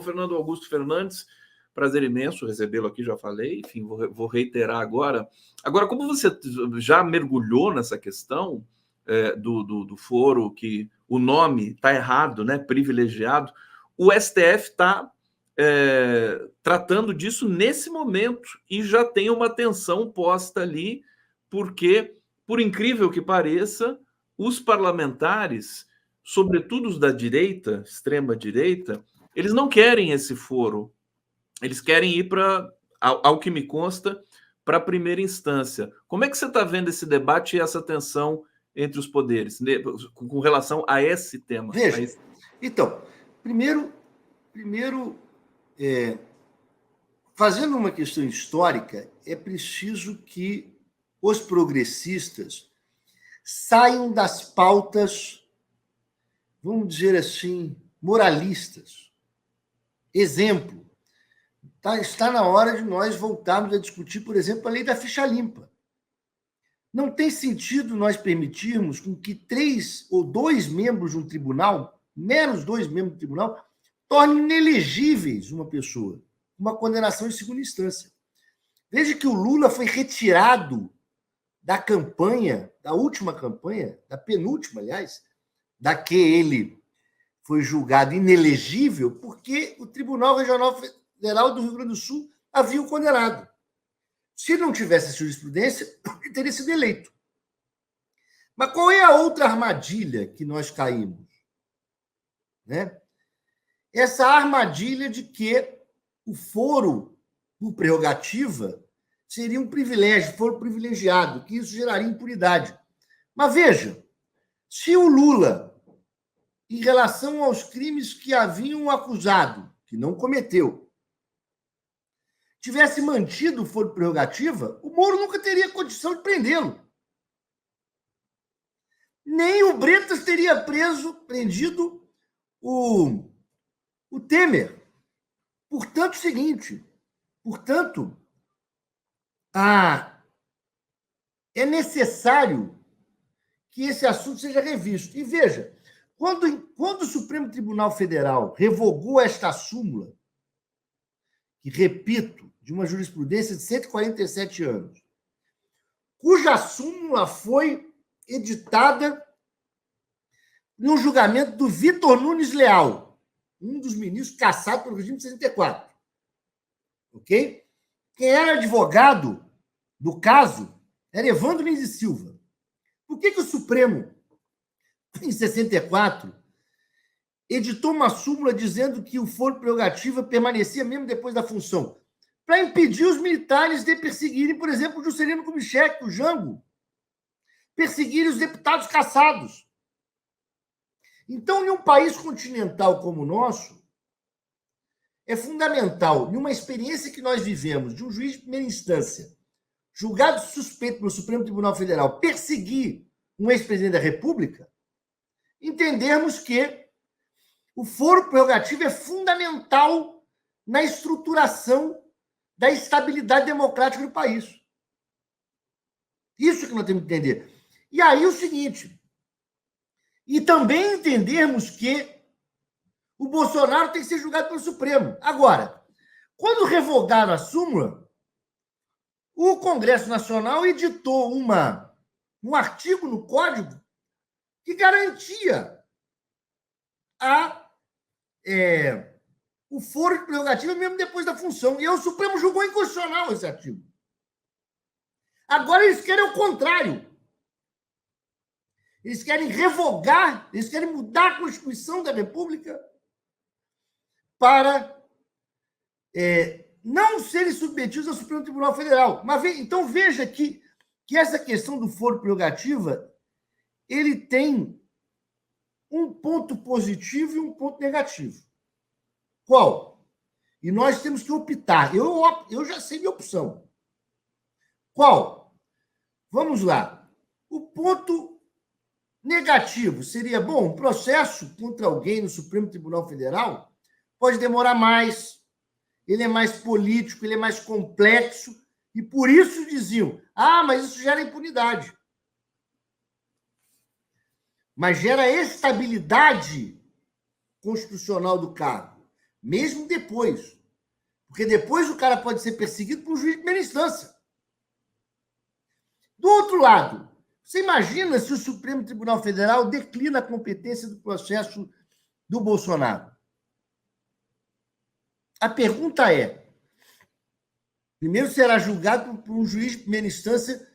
Fernando Augusto Fernandes. Prazer imenso recebê-lo aqui, já falei, enfim, vou reiterar agora. Agora, como você já mergulhou nessa questão do foro, que o nome está errado, né? Privilegiado, o STF está tratando disso nesse momento e já tem uma atenção posta ali, porque, por incrível que pareça, os parlamentares, sobretudo os da direita, extrema-direita, eles não querem esse foro. Eles querem ir para, ao que me consta, para a primeira instância. Como é que você está vendo esse debate e essa tensão entre os poderes, com relação a esse tema? Veja, então, primeiro fazendo uma questão histórica, é preciso que os progressistas saiam das pautas, vamos dizer assim, moralistas. Exemplo, está na hora de nós voltarmos a discutir, por exemplo, a lei da ficha limpa. Não tem sentido nós permitirmos com que 3 ou 2 membros de um tribunal, menos 2 membros do tribunal, tornem inelegíveis uma pessoa, uma condenação em segunda instância. Veja que o Lula foi retirado da campanha, da última campanha, da penúltima, aliás, da que ele foi julgado inelegível, porque o Tribunal Regional Federal do Rio Grande do Sul havia o condenado. Se não tivesse essa jurisprudência, ele teria sido eleito. Mas qual é a outra armadilha que nós caímos? Né? Essa armadilha de que o foro por prerrogativa seria um privilégio, foro privilegiado, que isso geraria impunidade. Mas veja, se o Lula, em relação aos crimes que haviam acusado, que não cometeu, tivesse mantido o foro prerrogativa, o Moro nunca teria condição de prendê-lo. Nem o Bretas teria prendido o Temer. Portanto, o seguinte, é necessário que esse assunto seja revisto. E veja, quando o Supremo Tribunal Federal revogou esta súmula, que, repito, de uma jurisprudência de 147 anos, cuja súmula foi editada no julgamento do Vitor Nunes Leal, um dos ministros caçados pelo regime de 64. Ok? Quem era advogado do caso era Evandro Lins e Silva. Por que o Supremo, em 64, editou uma súmula dizendo que o foro prerrogativa permanecia mesmo depois da função? Para impedir os militares de perseguirem, por exemplo, o Juscelino Kubitschek, o Jango, perseguirem os deputados caçados. Então, em um país continental como o nosso, é fundamental, em uma experiência que nós vivemos, de um juiz de primeira instância, julgado suspeito pelo Supremo Tribunal Federal, perseguir um ex-presidente da República, entendermos que o foro prerrogativo é fundamental na estruturação da estabilidade democrática do país. Isso que nós temos que entender. E aí o seguinte, e também entendermos que o Bolsonaro tem que ser julgado pelo Supremo. Agora, quando revogaram a súmula, o Congresso Nacional editou um artigo no Código que garantia o foro de prerrogativa mesmo depois da função. E o Supremo julgou inconstitucional esse artigo. Agora eles querem o contrário. Eles querem revogar, eles querem mudar a Constituição da República para não serem submetidos ao Supremo Tribunal Federal. Mas então veja que essa questão do foro prerrogativa ele tem um ponto positivo e um ponto negativo. Qual? E nós temos que optar. Eu já sei minha opção. Qual? Vamos lá. O ponto negativo seria, bom, um processo contra alguém no Supremo Tribunal Federal pode demorar mais, ele é mais político, ele é mais complexo, e por isso diziam, mas isso gera impunidade. Mas gera estabilidade constitucional do cargo. mesmo depois. Porque depois o cara pode ser perseguido por um juiz de primeira instância. Do outro lado, você imagina se o Supremo Tribunal Federal declina a competência do processo do Bolsonaro? A pergunta é: primeiro será julgado por um juiz de primeira instância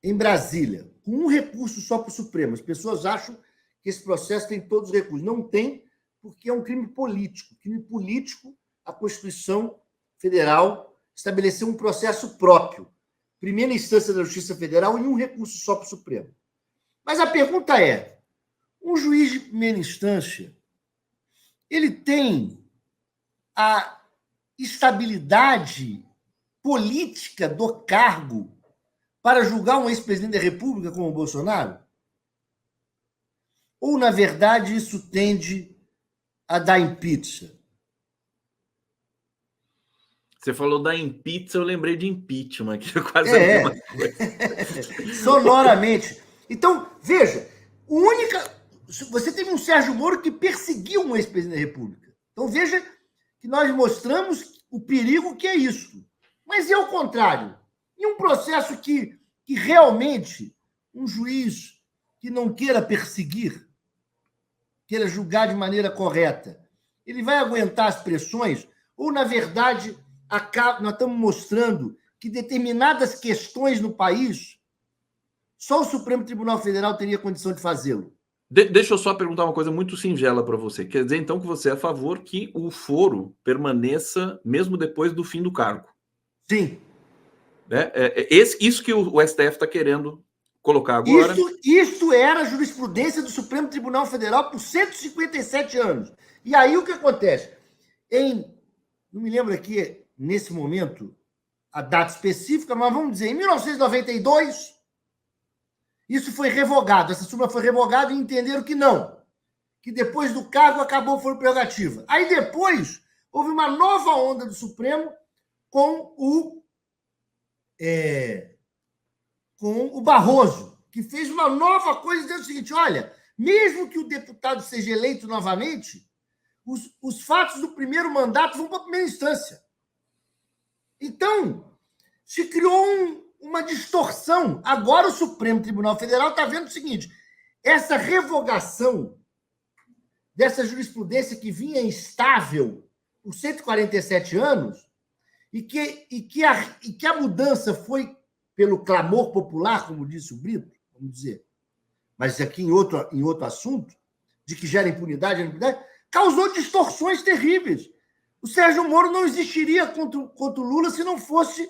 em Brasília, com um recurso só para o Supremo. As pessoas acham que esse processo tem todos os recursos. Não tem, porque é um crime político. Crime político, a Constituição Federal estabeleceu um processo próprio. Primeira instância da Justiça Federal e um recurso só para o Supremo. Mas a pergunta é: um juiz de primeira instância, ele tem a estabilidade política do cargo para julgar um ex-presidente da República como o Bolsonaro? Ou, na verdade, isso tende a dar em pizza? Você falou da pizza, eu lembrei de impeachment, que é quase a mesma coisa. Sonoramente. Então, veja, você teve um Sérgio Moro que perseguiu um ex-presidente da República. Então, veja que nós mostramos o perigo que é isso. Mas é o contrário. Em um processo que realmente um juiz que não queira perseguir, queira julgar de maneira correta, ele vai aguentar as pressões? Ou, na verdade, nós estamos mostrando que determinadas questões no país, só o Supremo Tribunal Federal teria condição de fazê-lo? Deixa eu só perguntar uma coisa muito singela para você. Quer dizer, então, que você é a favor que o foro permaneça mesmo depois do fim do cargo? Sim. Isso que o STF está querendo colocar agora. Isso era a jurisprudência do Supremo Tribunal Federal por 157 anos. E aí o que acontece? Não me lembro aqui, nesse momento, a data específica, mas vamos dizer, em 1992, isso foi revogado, essa súmula foi revogada e entenderam que não, que depois do cargo acabou a foro prerrogativa. Aí depois houve uma nova onda do Supremo com o Barroso, que fez uma nova coisa dizendo o seguinte: olha, mesmo que o deputado seja eleito novamente, os fatos do primeiro mandato vão para a primeira instância. Então, se criou uma distorção. Agora o Supremo Tribunal Federal está vendo o seguinte: essa revogação dessa jurisprudência que vinha instável por 147 anos e que a mudança foi pelo clamor popular, como disse o Brito, vamos dizer, mas aqui em outro assunto, de que gera impunidade, causou distorções terríveis. O Sérgio Moro não existiria contra o Lula se não fosse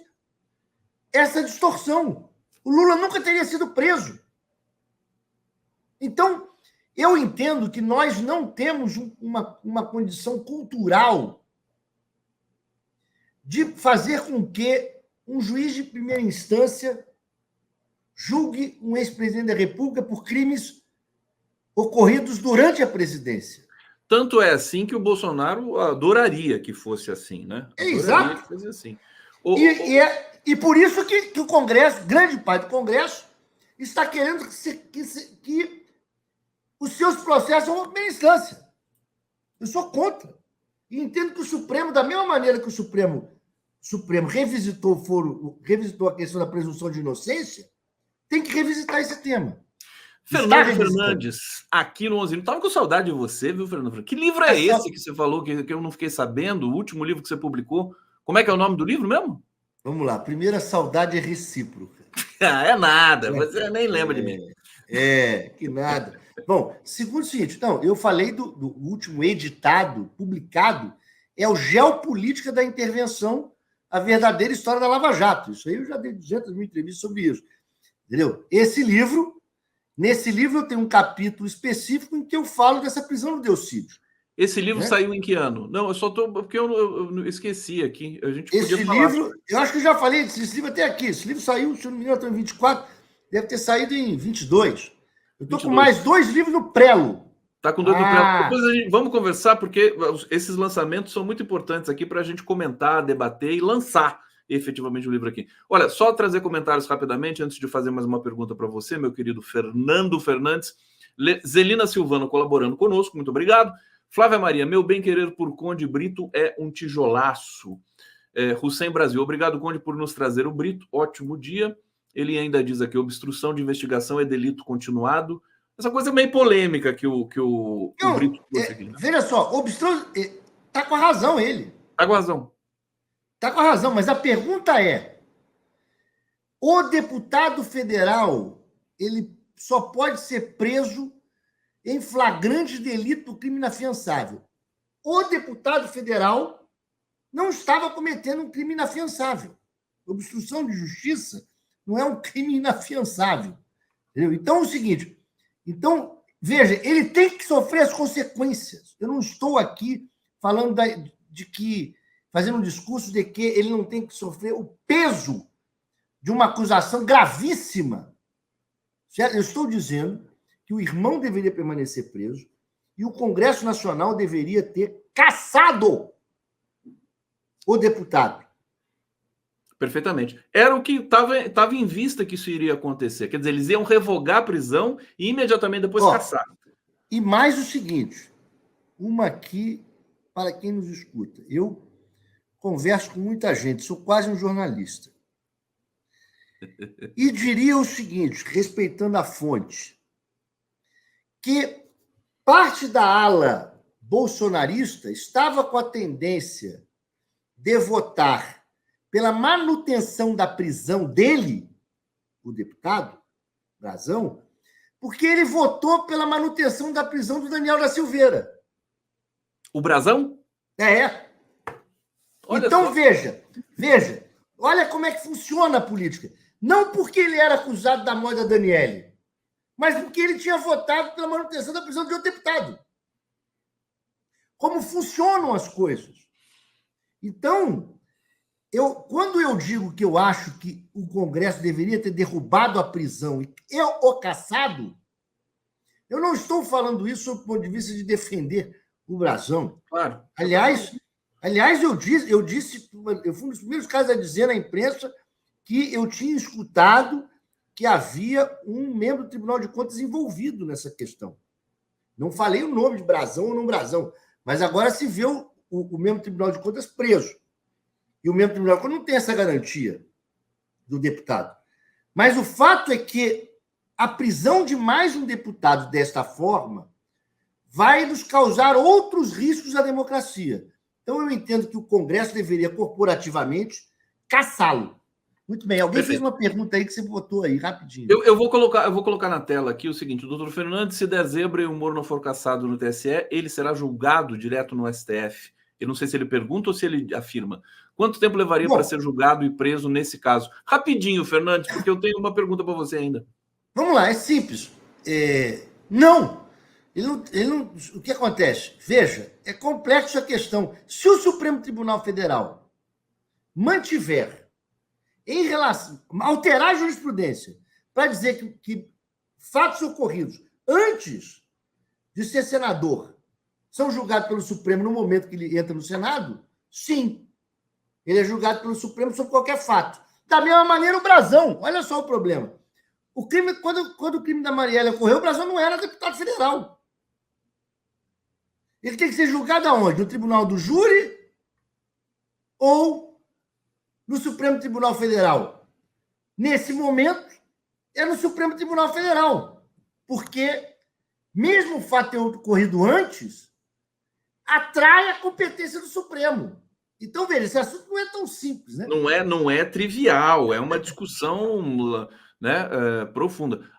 essa distorção. O Lula nunca teria sido preso. Então, eu entendo que nós não temos uma condição cultural de fazer com que um juiz de primeira instância julgue um ex-presidente da República por crimes ocorridos durante a presidência. Tanto é assim que o Bolsonaro adoraria que fosse assim, né? Exato. Que fosse assim. E por isso que o Congresso, grande parte do Congresso, está querendo que os seus processos são uma primeira instância. Eu sou contra. E entendo que o Supremo, da mesma maneira que o Supremo revisitou a questão da presunção de inocência, tem que revisitar esse tema. Fernando Fernandes, aqui no 11. Não estava com saudade de você, viu, Fernando? Que livro é esse que você falou, que eu não fiquei sabendo? O último livro que você publicou. Como é que é o nome do livro mesmo? Vamos lá. Primeira, saudade é recíproca. É nada. Você nem lembra de mim. Que nada. Bom, segundo o seguinte, então, eu falei do último editado, publicado, é o Geopolítica da Intervenção, a verdadeira história da Lava Jato. Isso aí eu já dei 200 mil entrevistas sobre isso. Entendeu? Nesse livro eu tenho um capítulo específico em que eu falo dessa prisão do Delcídio. Esse livro saiu em que ano? Não, eu só estou... Porque eu esqueci aqui. A gente podia falar. Livro, eu acho que eu já falei desse livro até aqui. Esse livro saiu, se eu não me engano, em 24, deve ter saído em 22. Eu estou com mais 2 livros no prelo. Está com 2 no prelo. Depois vamos conversar, porque esses lançamentos são muito importantes aqui para a gente comentar, debater e lançar efetivamente o livro aqui. Olha, só trazer comentários rapidamente, antes de fazer mais uma pergunta para você, meu querido Fernando Fernandes. Zelina Silvano colaborando conosco, muito obrigado. Flávia Maria, meu bem-querer por Conde Brito é um tijolaço. Hussein Brasil, obrigado, Conde, por nos trazer o Brito. Ótimo dia. Ele ainda diz aqui, obstrução de investigação é delito continuado. Essa coisa meio polêmica que o Brito trouxe aqui. Veja só, obstrução... Está com a razão ele. Está com a razão. Está com a razão, mas a pergunta é, o deputado federal, ele só pode ser preso em flagrante delito do crime inafiançável. O deputado federal não estava cometendo um crime inafiançável. Obstrução de justiça não é um crime inafiançável. Entendeu? Então, é o seguinte, veja, ele tem que sofrer as consequências. Eu não estou aqui falando fazendo um discurso de que ele não tem que sofrer o peso de uma acusação gravíssima. Certo? Eu estou dizendo que o irmão deveria permanecer preso e o Congresso Nacional deveria ter cassado o deputado. Perfeitamente. Era o que estava em vista que isso iria acontecer. Quer dizer, eles iam revogar a prisão e imediatamente depois caçar. E mais o seguinte, uma aqui para quem nos escuta. Eu converso com muita gente, sou quase um jornalista. E diria o seguinte, respeitando a fonte, que parte da ala bolsonarista estava com a tendência de votar pela manutenção da prisão dele, o deputado Brazão, porque ele votou pela manutenção da prisão do Daniel da Silveira. O Brazão? Olha então, só. Veja, olha como é que funciona a política. Não porque ele era acusado da morte da Daniele, mas porque ele tinha votado pela manutenção da prisão de outro deputado. Como funcionam as coisas. Então, quando eu digo que eu acho que o Congresso deveria ter derrubado a prisão e o cassado, eu não estou falando isso sob o ponto de vista de defender o Brazão. Claro. Aliás, eu fui um dos primeiros casos a dizer na imprensa que eu tinha escutado que havia um membro do Tribunal de Contas envolvido nessa questão. Não falei o nome de Brazão ou não Brazão, mas agora se vê o membro do Tribunal de Contas preso. E o membro do Tribunal de Contas não tem essa garantia do deputado. Mas o fato é que a prisão de mais um deputado desta forma vai nos causar outros riscos à democracia. Então, eu entendo que o Congresso deveria, corporativamente, caçá-lo. Muito bem. Alguém fez uma pergunta aí que você botou aí, rapidinho. Eu vou colocar na tela aqui o seguinte. O doutor Fernandes, se der zebra e o Moro não for cassado no TSE, ele será julgado direto no STF. Eu não sei se ele pergunta ou se ele afirma. Quanto tempo levaria para ser julgado e preso nesse caso? Rapidinho, Fernandes, porque eu tenho uma pergunta para você ainda. Vamos lá, é simples. Não. O que acontece? Veja, é complexo a questão. Se o Supremo Tribunal Federal mantiver, alterar a jurisprudência para dizer que fatos ocorridos antes de ser senador são julgados pelo Supremo no momento que ele entra no Senado, sim. Ele é julgado pelo Supremo sobre qualquer fato. Da mesma maneira, o Brazão. Olha só o problema. O crime, quando o crime da Marielle ocorreu, o Brazão não era deputado federal. Ele tem que ser julgado aonde? No Tribunal do Júri ou no Supremo Tribunal Federal? Nesse momento, é no Supremo Tribunal Federal. Porque, mesmo o fato ter ocorrido antes, atrai a competência do Supremo. Então, veja, esse assunto não é tão simples, né? Não é trivial, é uma discussão, né, profunda.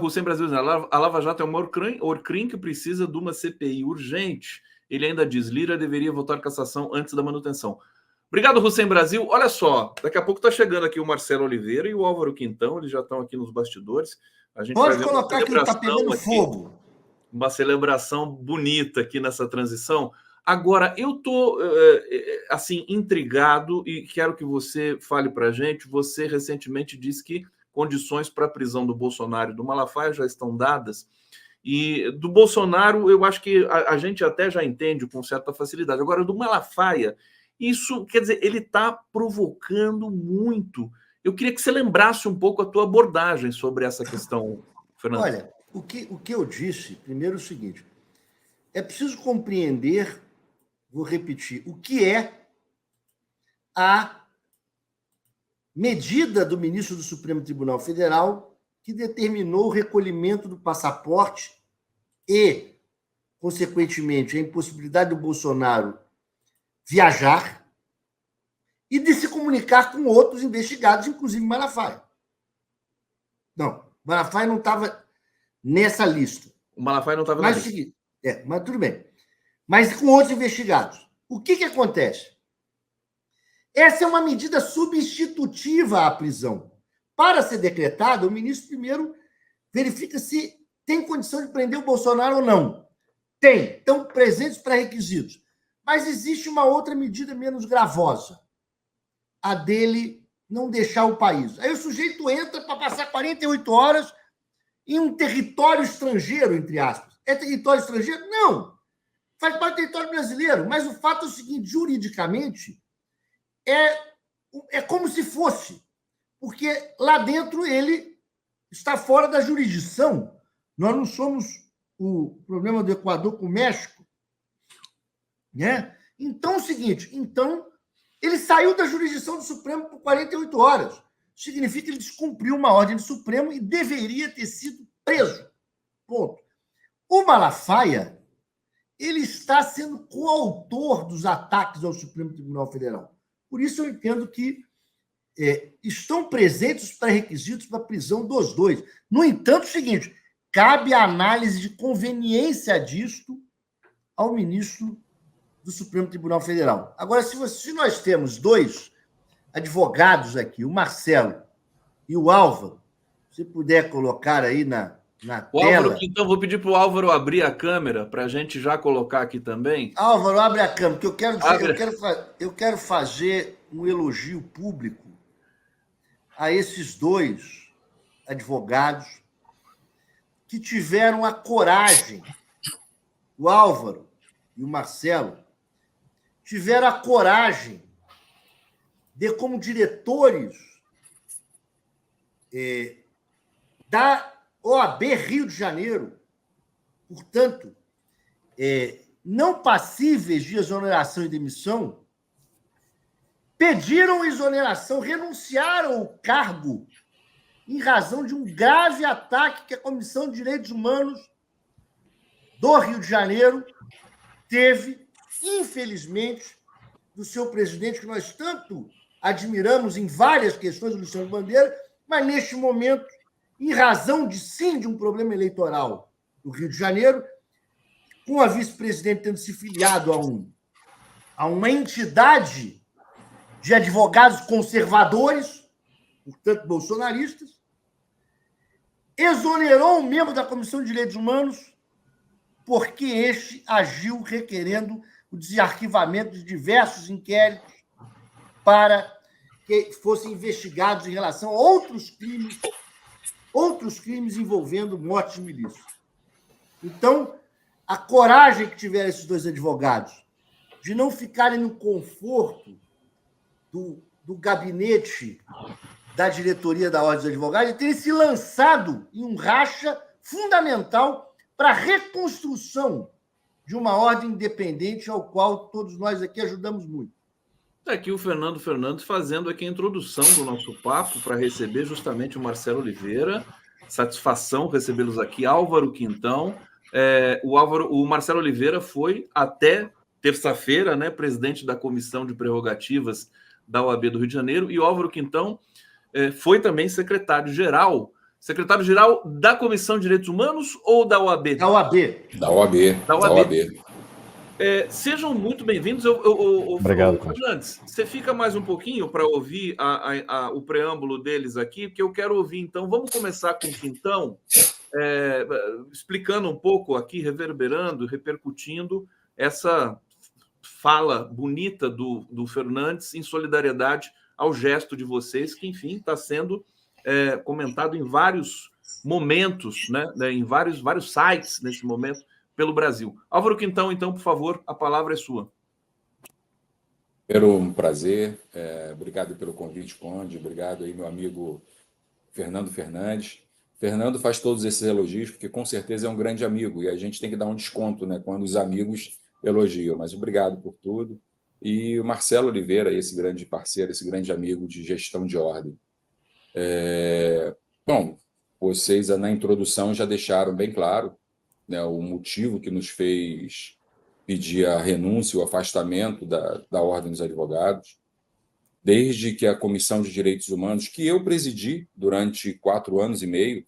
Hussein Brasil diz, a Lava Jato é uma Orcrim que precisa de uma CPI urgente. Ele ainda diz, Lira deveria votar cassação antes da manutenção. Obrigado, Hussein Brasil. Olha só, daqui a pouco está chegando aqui o Marcelo Oliveira e o Álvaro Quintão, eles já estão aqui nos bastidores. A gente pode colocar que ele está pegando fogo. Uma celebração bonita aqui nessa transição. Agora, eu estou, assim, intrigado e quero que você fale para a gente. Você recentemente disse que condições para a prisão do Bolsonaro e do Malafaia já estão dadas. E do Bolsonaro, eu acho que a gente até já entende com certa facilidade. Agora, do Malafaia, isso, quer dizer, ele está provocando muito. Eu queria que você lembrasse um pouco a tua abordagem sobre essa questão, Fernando. Olha, o que eu disse, primeiro, é o seguinte. é preciso compreender, vou repetir, o que é a medida do ministro do Supremo Tribunal Federal que determinou o recolhimento do passaporte e, consequentemente, a impossibilidade do Bolsonaro viajar e de se comunicar com outros investigados, inclusive Malafaia. Não, Malafaia não estava nessa lista. O Malafaia não estava na lista. Mas tudo bem. Mas com outros investigados. O que acontece? Essa é uma medida substitutiva à prisão. Para ser decretada, o ministro primeiro verifica se tem condição de prender o Bolsonaro ou não. Tem. Estão presentes os pré-requisitos. Mas existe uma outra medida menos gravosa. A dele não deixar o país. Aí o sujeito entra para passar 48 horas em um território estrangeiro, entre aspas. É território estrangeiro? Não. Faz parte do território brasileiro. Mas o fato é o seguinte, juridicamente, é como se fosse. Porque lá dentro ele está fora da jurisdição. Nós não somos o problema do Equador com o México. Né? Então, é o seguinte, ele saiu da jurisdição do Supremo por 48 horas. Significa que ele descumpriu uma ordem do Supremo e deveria ter sido preso. Ponto. O Malafaia, ele está sendo coautor dos ataques ao Supremo Tribunal Federal. Por isso eu entendo que estão presentes os pré-requisitos para a prisão dos dois. No entanto, é o seguinte, cabe a análise de conveniência disto ao ministro do Supremo Tribunal Federal. Agora, se nós temos dois advogados aqui, o Marcelo e o Álvaro, se puder colocar aí na o tela... Álvaro, então, vou pedir para o Álvaro abrir a câmera para a gente já colocar aqui também. Álvaro, abre a câmera, que eu quero dizer, eu quero fazer um elogio público a esses dois advogados que tiveram a coragem, o Álvaro e o Marcelo, tiveram a coragem de, como diretores da OAB Rio de Janeiro, portanto, não passíveis de exoneração e demissão, pediram exoneração, renunciaram ao cargo em razão de um grave ataque que a Comissão de Direitos Humanos do Rio de Janeiro teve, infelizmente, do seu presidente, que nós tanto admiramos em várias questões, o Luciano Bandeira, mas, neste momento, em razão de um problema eleitoral no Rio de Janeiro, com a vice-presidente tendo se filiado a uma entidade de advogados conservadores, portanto, bolsonaristas, exonerou um membro da Comissão de Direitos Humanos porque este agiu requerendo o desarquivamento de diversos inquéritos para que fossem investigados em relação a outros crimes envolvendo morte de milícia. Então, a coragem que tiveram esses dois advogados de não ficarem no conforto do gabinete da diretoria da Ordem dos Advogados e terem se lançado em um racha fundamental para a reconstrução de uma ordem independente ao qual todos nós aqui ajudamos muito. Está aqui o Fernando Fernandes fazendo aqui a introdução do nosso papo para receber justamente o Marcelo Oliveira. Satisfação recebê-los aqui. Álvaro Quintão. O Marcelo Oliveira foi até terça-feira, né, presidente da Comissão de Prerrogativas da OAB do Rio de Janeiro, e o Álvaro Quintão foi também secretário-geral da Comissão de Direitos Humanos ou da OAB? Da OAB. Da OAB. Sejam muito bem-vindos. Obrigado, Fernandes, você fica mais um pouquinho para ouvir o preâmbulo deles aqui, porque eu quero ouvir, então, vamos começar com o Quintão, explicando um pouco aqui, reverberando, repercutindo essa fala bonita do Fernandes em solidariedade ao gesto de vocês, que, enfim, está sendo comentado em vários momentos, né, em vários sites nesse momento pelo Brasil. Álvaro Quintão, então, por favor, a palavra é sua. Um prazer. Obrigado pelo convite, Conde. Obrigado aí, meu amigo Fernando Fernandes. Fernando faz todos esses elogios, porque com certeza é um grande amigo, e a gente tem que dar um desconto, né, quando os amigos elogiam. Mas obrigado por tudo. E o Marcelo Oliveira, esse grande parceiro, esse grande amigo de gestão de ordem. Bom, vocês na introdução já deixaram bem claro, né, o motivo que nos fez pedir a renúncia, o afastamento da Ordem dos Advogados. Desde que a Comissão de Direitos Humanos, que eu presidi durante 4 anos e meio,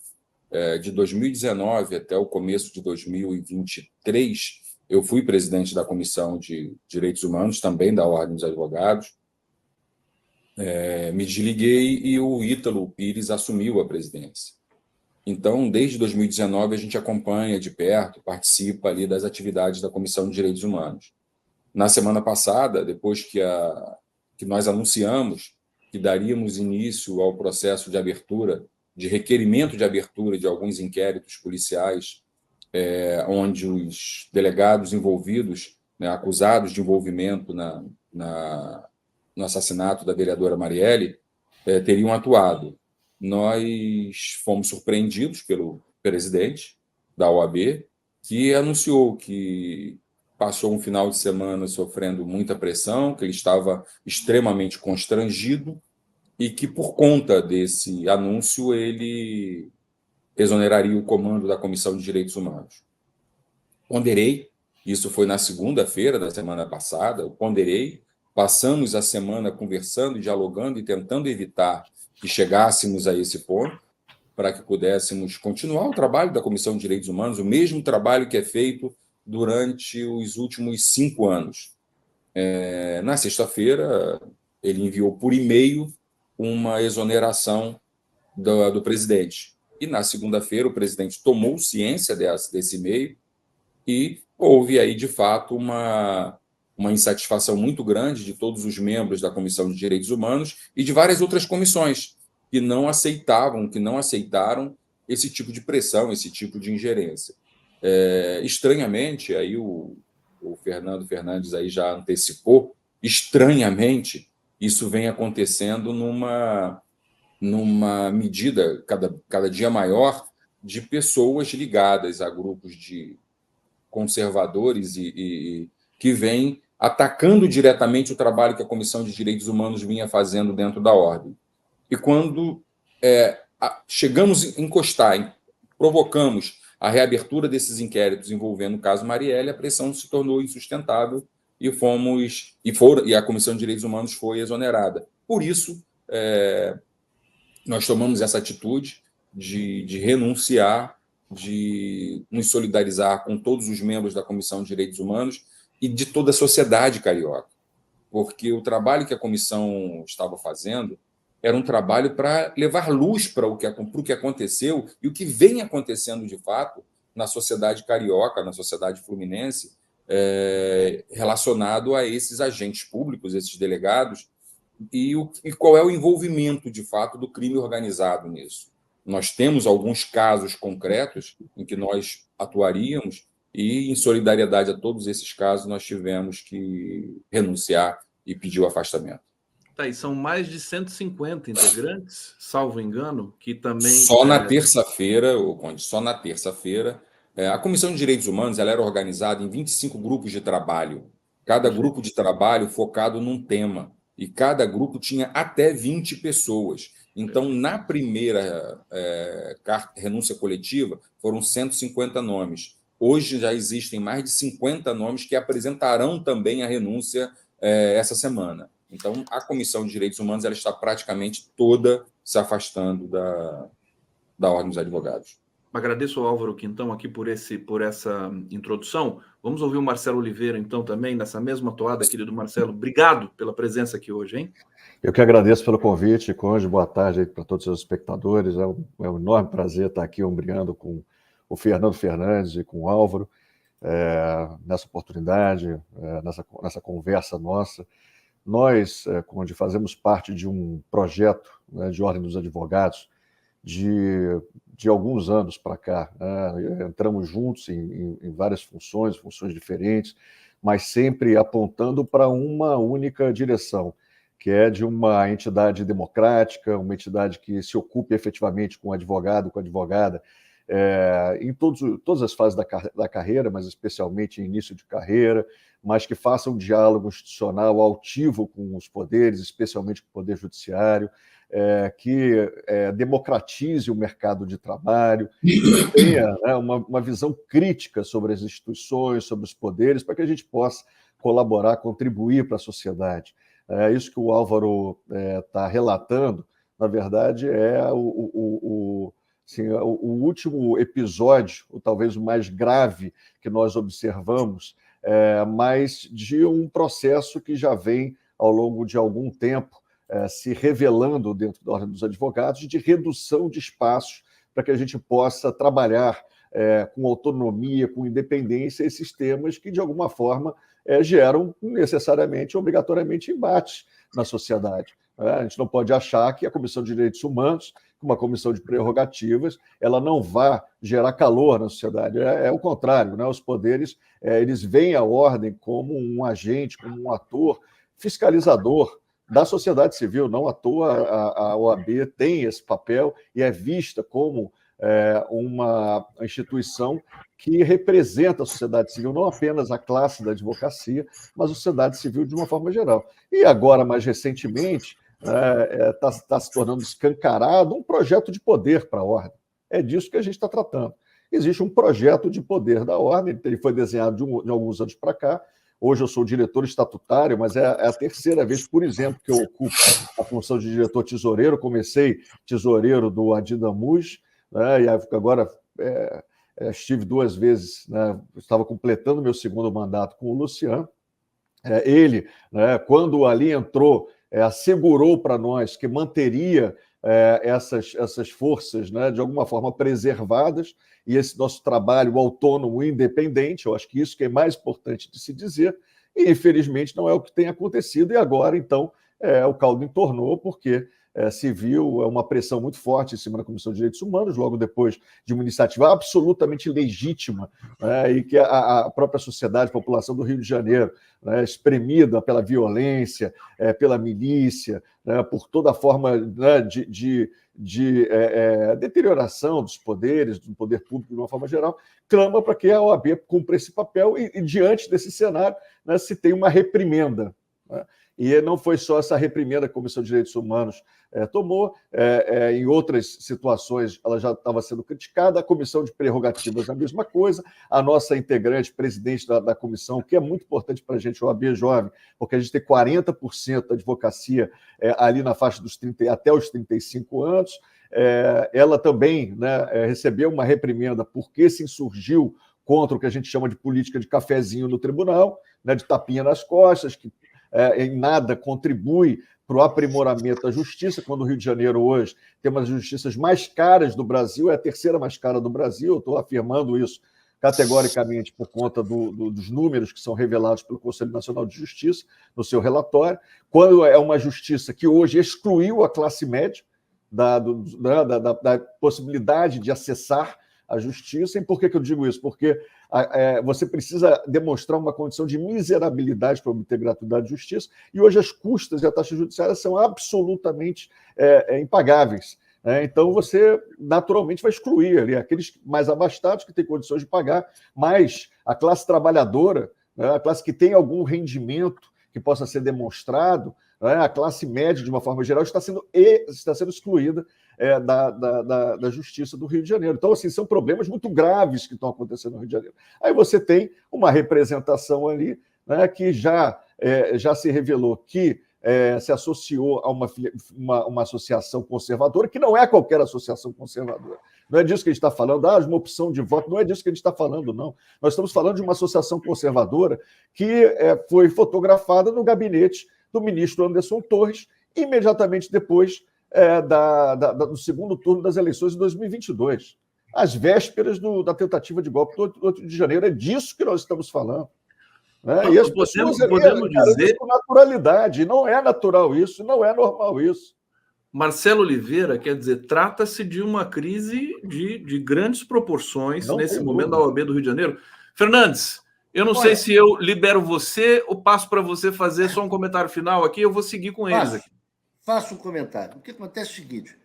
de 2019 até o começo de 2023, eu fui presidente da Comissão de Direitos Humanos, também da Ordem dos Advogados. Me desliguei e o Ítalo Pires assumiu a presidência. Então, desde 2019, a gente acompanha de perto, participa ali das atividades da Comissão de Direitos Humanos. Na semana passada, depois que nós anunciamos que daríamos início ao processo de abertura, de requerimento de abertura de alguns inquéritos policiais, onde os delegados envolvidos, né, acusados de envolvimento no assassinato da vereadora Marielle, teriam atuado. Nós fomos surpreendidos pelo presidente da OAB, que anunciou que passou um final de semana sofrendo muita pressão, que ele estava extremamente constrangido e que, por conta desse anúncio, ele exoneraria o comando da Comissão de Direitos Humanos. Ponderei, isso foi na segunda-feira da semana passada, eu ponderei, passamos a semana conversando, dialogando e tentando evitar que chegássemos a esse ponto, para que pudéssemos continuar o trabalho da Comissão de Direitos Humanos, o mesmo trabalho que é feito durante os últimos 5 anos. Na sexta-feira, ele enviou por e-mail uma exoneração do presidente. E na segunda-feira, o presidente tomou ciência desse e-mail e houve aí, de fato, uma insatisfação muito grande de todos os membros da Comissão de Direitos Humanos e de várias outras comissões que não aceitaram esse tipo de pressão, esse tipo de ingerência. Estranhamente, aí o Fernando Fernandes aí já antecipou, estranhamente, isso vem acontecendo numa medida cada dia maior de pessoas ligadas a grupos de conservadores e que vêm atacando diretamente o trabalho que a Comissão de Direitos Humanos vinha fazendo dentro da ordem. E quando chegamos a encostar, provocamos a reabertura desses inquéritos envolvendo o caso Marielle, a pressão se tornou insustentável e a Comissão de Direitos Humanos foi exonerada. Por isso, nós tomamos essa atitude de renunciar, de nos solidarizar com todos os membros da Comissão de Direitos Humanos e de toda a sociedade carioca, porque o trabalho que a comissão estava fazendo era um trabalho para levar luz para o que aconteceu e o que vem acontecendo de fato na sociedade carioca, na sociedade fluminense, relacionado a esses agentes públicos, esses delegados, e qual é o envolvimento de fato do crime organizado nisso. Nós temos alguns casos concretos em que nós atuaríamos e, em solidariedade a todos esses casos, nós tivemos que renunciar e pedir o afastamento. Tá, e são mais de 150 integrantes, salvo engano, que também... Só na terça-feira, Conde, só na terça-feira, a Comissão de Direitos Humanos ela era organizada em 25 grupos de trabalho. Cada grupo de trabalho focado num tema. E cada grupo tinha até 20 pessoas. Então, na primeira renúncia coletiva, foram 150 nomes. Hoje já existem mais de 50 nomes que apresentarão também a renúncia essa semana. Então, a Comissão de Direitos Humanos ela está praticamente toda se afastando da Ordem dos Advogados. Agradeço ao Álvaro Quintão aqui por essa introdução. Vamos ouvir o Marcelo Oliveira, então, também, nessa mesma toada, querido Marcelo. Obrigado pela presença aqui hoje, hein? Eu que agradeço pelo convite, Conde. Boa tarde para todos os seus espectadores. É um enorme prazer estar aqui ombreando com o Fernando Fernandes e com o Álvaro nessa oportunidade, nessa conversa nossa. Nós, Conde, fazemos parte de um projeto, né, de Ordem dos Advogados de alguns anos para cá. Entramos juntos em várias funções diferentes, mas sempre apontando para uma única direção, que é de uma entidade democrática, uma entidade que se ocupe efetivamente com o advogado, com a advogada, em todas as fases da carreira, mas especialmente em início de carreira, mas que faça um diálogo institucional altivo com os poderes, especialmente com o Poder Judiciário, que democratize o mercado de trabalho, que tenha, né, uma visão crítica sobre as instituições, sobre os poderes, para que a gente possa colaborar, contribuir para a sociedade. Isso que o Álvaro está relatando, na verdade, é o último episódio, ou talvez o mais grave que nós observamos, mas de um processo que já vem ao longo de algum tempo se revelando dentro da Ordem dos Advogados, de redução de espaços para que a gente possa trabalhar com autonomia, com independência, esses temas que, de alguma forma, geram necessariamente, obrigatoriamente, embates na sociedade. A gente não pode achar que a Comissão de Direitos Humanos, uma comissão de prerrogativas, ela não vai gerar calor na sociedade. É o contrário, né? Os poderes eles veem a ordem como um agente, como um ator fiscalizador da sociedade civil. Não à toa a OAB tem esse papel e é vista como uma instituição que representa a sociedade civil, não apenas a classe da advocacia, mas a sociedade civil de uma forma geral. E agora, mais recentemente, está se tornando escancarado um projeto de poder para a ordem. É disso que a gente está tratando. Existe um projeto de poder da ordem, ele foi desenhado de alguns anos para cá. Hoje eu sou diretor estatutário, mas é a terceira vez, por exemplo, que eu ocupo a função de diretor tesoureiro. Comecei tesoureiro do Adi Damus, né, e agora estive 2 vezes, né, estava completando meu segundo mandato com o Luciano. Ele, né, quando ali entrou, assegurou para nós que manteria essas forças, né, de alguma forma preservadas, e esse nosso trabalho autônomo e independente. Eu acho que isso que é mais importante de se dizer, e infelizmente não é o que tem acontecido, e agora, então, o caldo entornou, porque se viu uma pressão muito forte em cima da Comissão de Direitos Humanos, logo depois de uma iniciativa absolutamente legítima, né, e que a própria sociedade, a população do Rio de Janeiro, né, espremida pela violência, pela milícia, né, por toda forma, né, de deterioração dos poderes, do poder público de uma forma geral, clama para que a OAB cumpra esse papel e diante desse cenário, né, se tem uma reprimenda, né? E não foi só essa reprimenda que a Comissão de Direitos Humanos tomou, em outras situações ela já estava sendo criticada, a Comissão de Prerrogativas a mesma coisa, a nossa integrante, presidente da comissão, que é muito importante para a gente, o OAB Jovem, porque a gente tem 40% da advocacia ali na faixa dos 30 até os 35 anos, ela também, né, recebeu uma reprimenda porque se insurgiu contra o que a gente chama de política de cafezinho no tribunal, né, de tapinha nas costas, que em nada contribui para o aprimoramento da justiça, quando o Rio de Janeiro hoje tem uma das justiças mais caras do Brasil, é a terceira mais cara do Brasil. Eu estou afirmando isso categoricamente por conta dos números que são revelados pelo Conselho Nacional de Justiça no seu relatório, quando é uma justiça que hoje excluiu a classe média da possibilidade de acessar a justiça. E por que eu digo isso? Porque você precisa demonstrar uma condição de miserabilidade para obter gratuidade de justiça, e hoje as custas e a taxa judiciária são absolutamente impagáveis. Então, você naturalmente vai excluir ali aqueles mais abastados que têm condições de pagar, mas a classe trabalhadora, né, a classe que tem algum rendimento que possa ser demonstrado, né, a classe média, de uma forma geral, está sendo excluída da Justiça do Rio de Janeiro. Então, assim, são problemas muito graves que estão acontecendo no Rio de Janeiro. Aí você tem uma representação ali, né, que já se revelou que se associou a uma associação conservadora, que não é qualquer associação conservadora. Não é disso que a gente está falando, uma opção de voto, não é disso que a gente está falando, não. Nós estamos falando de uma associação conservadora que foi fotografada no gabinete do ministro Anderson Torres, imediatamente depois do segundo turno das eleições de 2022, às vésperas da tentativa de golpe do 8 de janeiro. É disso que nós estamos falando. Né? E as pessoas podemos dizer com naturalidade. Não é natural isso, não é normal isso. Marcelo Oliveira, quer dizer, trata-se de uma crise de grandes proporções nesse momento da OAB do Rio de Janeiro. Fernandes, Eu não sei se eu libero você ou passo para você fazer só um comentário final aqui, eu vou seguir com eles aqui. Faço um comentário. O que acontece é o seguinte...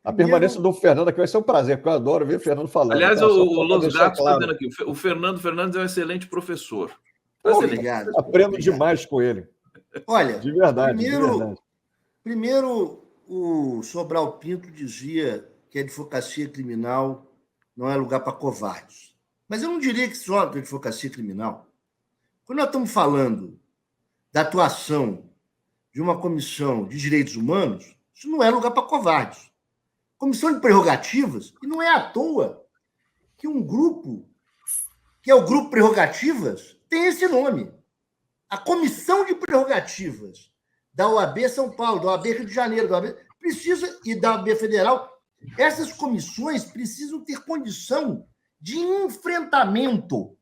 A permanência do Fernando aqui vai ser um prazer, porque eu adoro ver o Fernando falando. Aliás, tá? o Los Gatos está claro. dizendo aqui, o Fernando Fernandes é um excelente professor. Obrigado. Aprendo demais com ele. Olha, de verdade, primeiro, o Sobral Pinto dizia que a advocacia criminal não é lugar para covardes. Mas eu não diria que só a advocacia criminal. Quando nós estamos falando da atuação de uma comissão de direitos humanos, isso não é lugar para covardes. Comissão de prerrogativas, e não é à toa que um grupo, que é o Grupo Prerrogativas, tem esse nome. A Comissão de Prerrogativas da OAB São Paulo, da OAB Rio de Janeiro, da OAB, e da OAB Federal, essas comissões precisam ter condição de enfrentamento.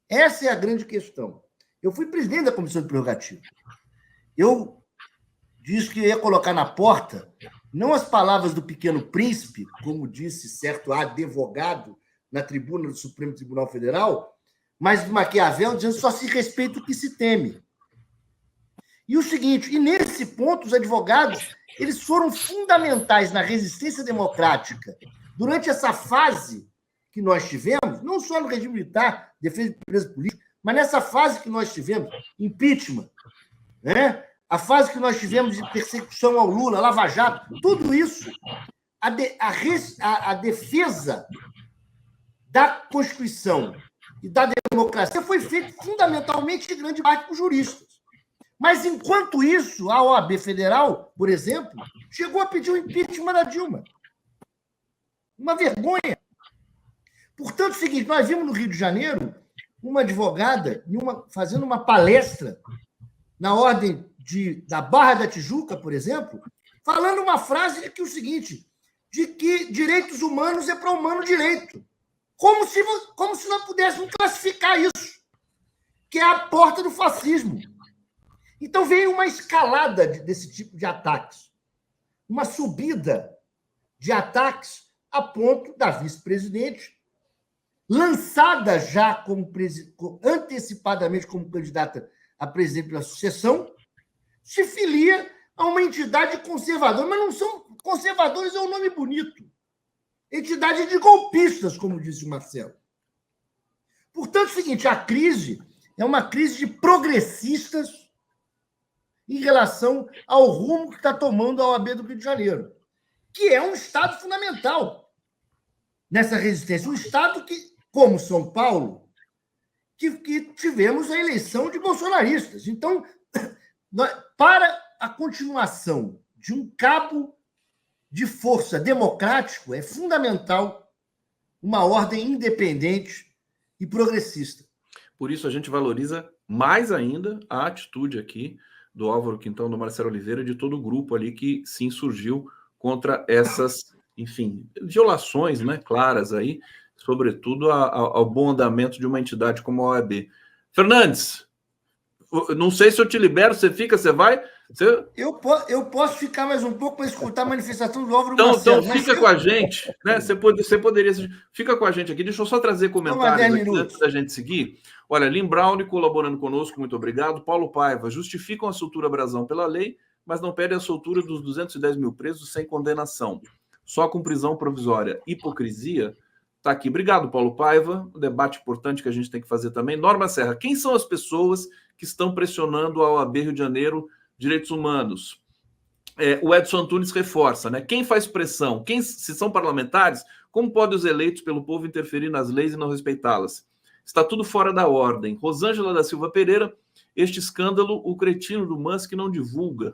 Essa é a grande questão. Eu fui presidente da Comissão de Prerrogativas. Eu disse que ia colocar na porta não as palavras do Pequeno Príncipe, como disse certo advogado na tribuna do Supremo Tribunal Federal, mas de Maquiavel dizendo só se respeita o que se teme. E o seguinte, e nesse ponto os advogados eles foram fundamentais na resistência democrática durante essa fase que nós tivemos, não só no regime militar, defesa de preso político, mas nessa fase que nós tivemos, impeachment, né? A fase que nós tivemos de persecução ao Lula, Lava Jato, tudo isso, a defesa da Constituição e da democracia foi feita fundamentalmente de grande parte por juristas. Mas, enquanto isso, a OAB Federal, por exemplo, chegou a pedir o impeachment da Dilma. Uma vergonha. Portanto, é o seguinte, nós vimos no Rio de Janeiro uma advogada fazendo uma palestra na ordem da Barra da Tijuca, por exemplo, falando uma frase que é o seguinte, de que direitos humanos é para humano direito. Como se nós pudéssemos classificar isso, que é a porta do fascismo. Então veio uma escalada desse tipo de ataques, uma subida de ataques a ponto da vice-presidente, lançada já antecipadamente como candidata a presidente pela sucessão, se filia a uma entidade conservadora, mas não são conservadores, é um nome bonito. Entidade de golpistas, como disse o Marcelo. Portanto, é o seguinte, a crise é uma crise de progressistas em relação ao rumo que está tomando a OAB do Rio de Janeiro, que é um Estado fundamental nessa resistência. Um Estado que, como São Paulo, que tivemos a eleição de bolsonaristas. Então, para a continuação de um cabo de força democrático, é fundamental uma ordem independente e progressista. Por isso, a gente valoriza mais ainda a atitude aqui do Álvaro Quintão, do Marcelo Oliveira, de todo o grupo ali que se insurgiu contra essas, enfim, violações, né, claras aí, sobretudo ao bom andamento de uma entidade como a OAB. Fernandes, não sei se eu te libero, você fica, você vai? Eu posso ficar mais um pouco para escutar a manifestação do Álvaro Marcelo. Então fica com a gente, né? Você poderia... Fica com a gente aqui, deixa eu só trazer comentários aqui antes da gente seguir. Olha, Lynn Brown colaborando conosco, muito obrigado. Paulo Paiva, justificam a soltura brasão pela lei, mas não pedem a soltura dos 210 mil presos sem condenação. Só com prisão provisória. Hipocrisia? Tá aqui. Obrigado, Paulo Paiva. Um debate importante que a gente tem que fazer também. Norma Serra, quem são as pessoas que estão pressionando a OAB Rio de Janeiro direitos humanos? O Edson Antunes reforça, né? Quem faz pressão? Se são parlamentares, como podem os eleitos pelo povo interferir nas leis e não respeitá-las? Está tudo fora da ordem. Rosângela da Silva Pereira, este escândalo, o cretino do Musk não divulga.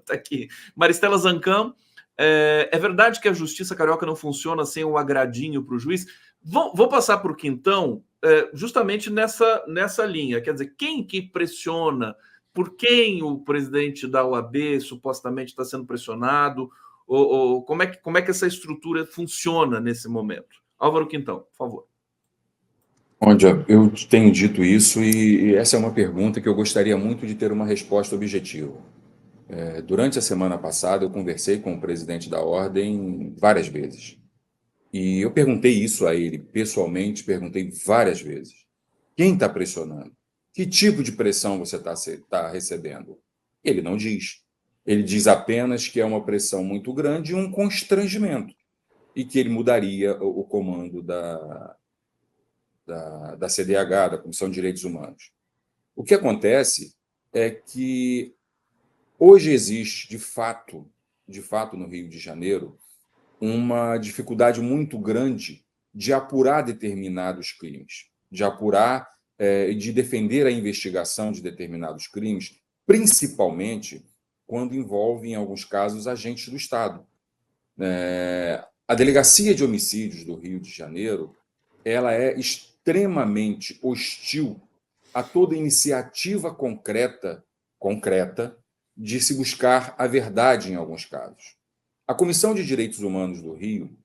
Tá aqui. Maristela Zancam, é verdade que a justiça carioca não funciona sem um agradinho para o juiz? Vou passar para o Quintão justamente nessa linha. Quer dizer, quem que pressiona? Por quem o presidente da OAB supostamente está sendo pressionado? Ou como é que essa estrutura funciona nesse momento? Álvaro Quintão, por favor. Onde eu tenho dito isso e essa é uma pergunta que eu gostaria muito de ter uma resposta objetiva. Durante a semana passada, eu conversei com o presidente da Ordem várias vezes. E eu perguntei isso a ele pessoalmente, perguntei várias vezes. Quem está pressionando? Que tipo de pressão você está recebendo? Ele não diz. Ele diz apenas que é uma pressão muito grande e um constrangimento, e que ele mudaria o comando da CDH, da Comissão de Direitos Humanos. O que acontece é que hoje existe, de fato no Rio de Janeiro, uma dificuldade muito grande de apurar determinados crimes, de apurar e de defender a investigação de determinados crimes, principalmente quando envolve, em alguns casos, agentes do Estado. A Delegacia de Homicídios do Rio de Janeiro, ela é extremamente hostil a toda iniciativa concreta de se buscar a verdade em alguns casos. A Comissão de Direitos Humanos do Rio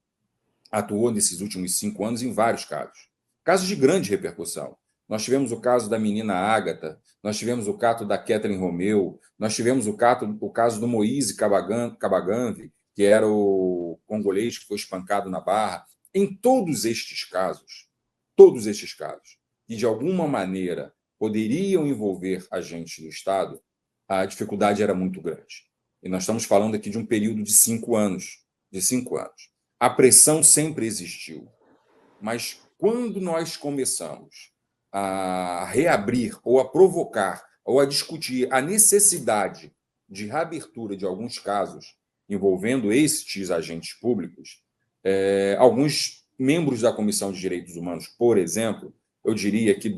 atuou nesses últimos 5 anos em vários casos de grande repercussão. Nós tivemos o caso da menina Ágata, nós tivemos o caso da Kathleen Romeu, nós tivemos o caso do Moise Kabaganve, que era o congolês que foi espancado na Barra. Em todos estes casos, que de alguma maneira poderiam envolver agentes do Estado, a dificuldade era muito grande. E nós estamos falando aqui de um período de 5 anos. A pressão sempre existiu. Mas quando nós começamos a reabrir, ou a provocar, ou a discutir a necessidade de reabertura de alguns casos envolvendo estes agentes públicos, alguns membros da Comissão de Direitos Humanos, por exemplo, eu diria que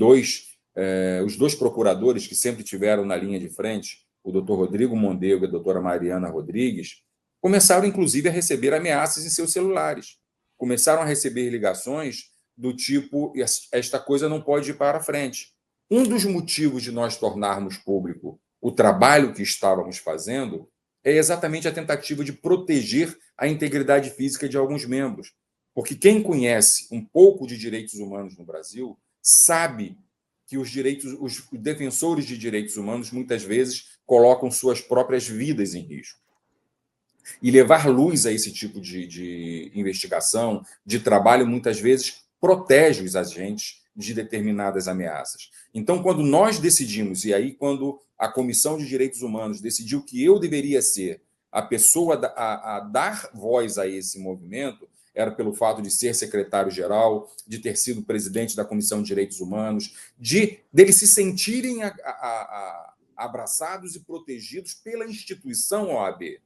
os 2 procuradores que sempre tiveram na linha de frente, o doutor Rodrigo Mondego e a doutora Mariana Rodrigues, começaram, inclusive, a receber ameaças em seus celulares. Começaram a receber ligações do tipo: esta coisa não pode ir para frente. Um dos motivos de nós tornarmos público o trabalho que estávamos fazendo é exatamente a tentativa de proteger a integridade física de alguns membros. Porque quem conhece um pouco de direitos humanos no Brasil sabe que os defensores de direitos humanos muitas vezes colocam suas próprias vidas em risco. E levar luz a esse tipo de investigação, de trabalho, muitas vezes protege os agentes de determinadas ameaças. Então, quando nós decidimos, e aí quando a Comissão de Direitos Humanos decidiu que eu deveria ser a pessoa a dar voz a esse movimento, era pelo fato de ser secretário-geral, de ter sido presidente da Comissão de Direitos Humanos, deles se sentirem abraçados e protegidos pela instituição OAB.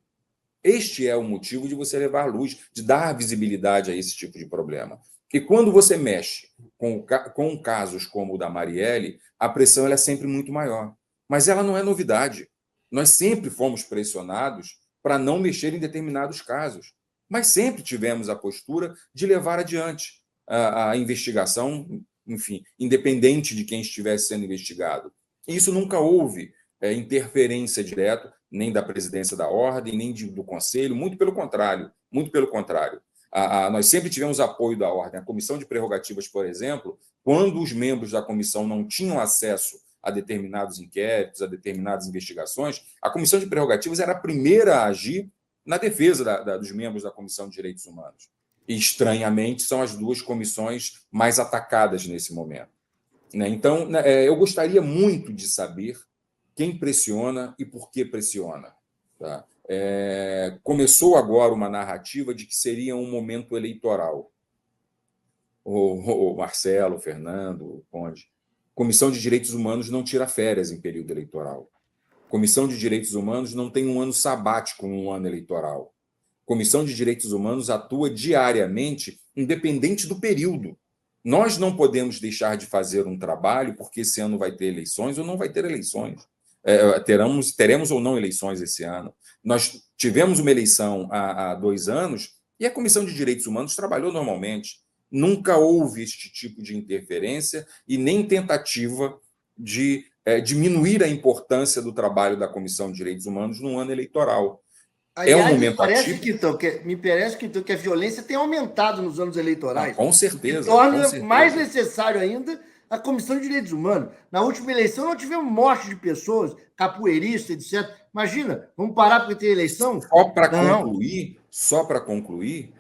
Este é o motivo de você levar luz, de dar visibilidade a esse tipo de problema. E quando você mexe com casos como o da Marielle, a pressão é sempre muito maior. Mas ela não é novidade. Nós sempre fomos pressionados para não mexer em determinados casos. Mas sempre tivemos a postura de levar adiante a investigação, enfim, independente de quem estivesse sendo investigado. E isso nunca houve interferência direta, nem da presidência da Ordem, nem do Conselho, muito pelo contrário. Nós sempre tivemos apoio da Ordem. A Comissão de Prerrogativas, por exemplo, quando os membros da comissão não tinham acesso a determinados inquéritos, a determinadas investigações, a Comissão de Prerrogativas era a primeira a agir na defesa dos membros da Comissão de Direitos Humanos. E, estranhamente, são as 2 comissões mais atacadas nesse momento. Então, eu gostaria muito de saber quem pressiona e por que pressiona. Tá? Começou agora uma narrativa de que seria um momento eleitoral. O Marcelo, o Fernando, o Conde. Comissão de Direitos Humanos não tira férias em período eleitoral. Comissão de Direitos Humanos não tem um ano sabático num ano eleitoral. Comissão de Direitos Humanos atua diariamente, independente do período. Nós não podemos deixar de fazer um trabalho porque esse ano vai ter eleições ou não vai ter eleições. Teremos ou não eleições esse ano. Nós tivemos uma eleição há 2 anos e a Comissão de Direitos Humanos trabalhou normalmente. Nunca houve este tipo de interferência e nem tentativa de diminuir a importância do trabalho da Comissão de Direitos Humanos num ano eleitoral. Aliás, um momento me parece que a violência tem aumentado nos anos eleitorais. Com certeza. Torna mais necessário ainda a Comissão de Direitos Humanos. Na última eleição, nós tivemos morte de pessoas, capoeiristas, etc. Imagina, vamos parar porque tem eleição? Só para concluir,